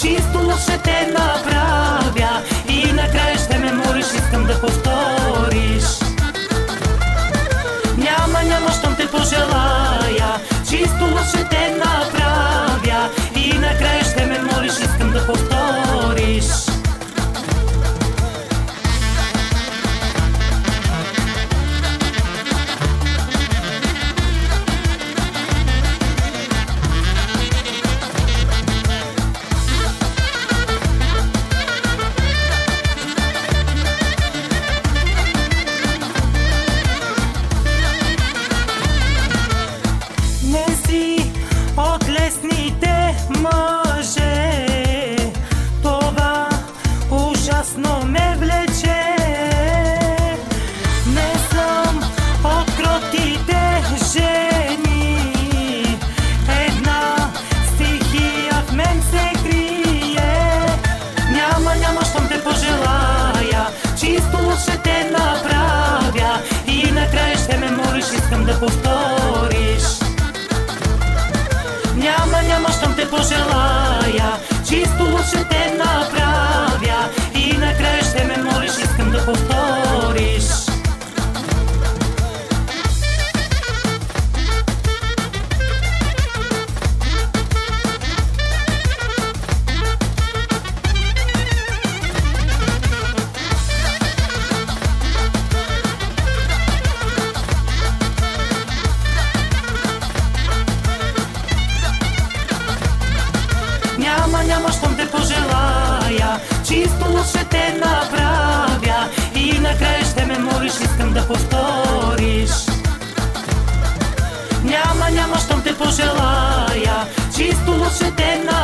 чисто лошо те направя и накрая ще ме молиш, искам да повториш. Няма, щом те пожелая, чисто лошо те направя и накрая ще ме молиш, искам да повториш. От лесните мъже това ужасно ме влече. Не съм от кротите жени, една стихия в мен се крие. Няма, щом те пожелая, чисто лошо те направя и накрая ще ме молиш, искам да повториш. Няма, щом те пожелая, чисто лошо те направя и накрая ще ме молиш, искам да повториш. Няма, щом те пожелая, чисто лошо те направя и накрая ще ме молиш, искам да повториш. Няма, щом те пожелая, чисто лошо те направя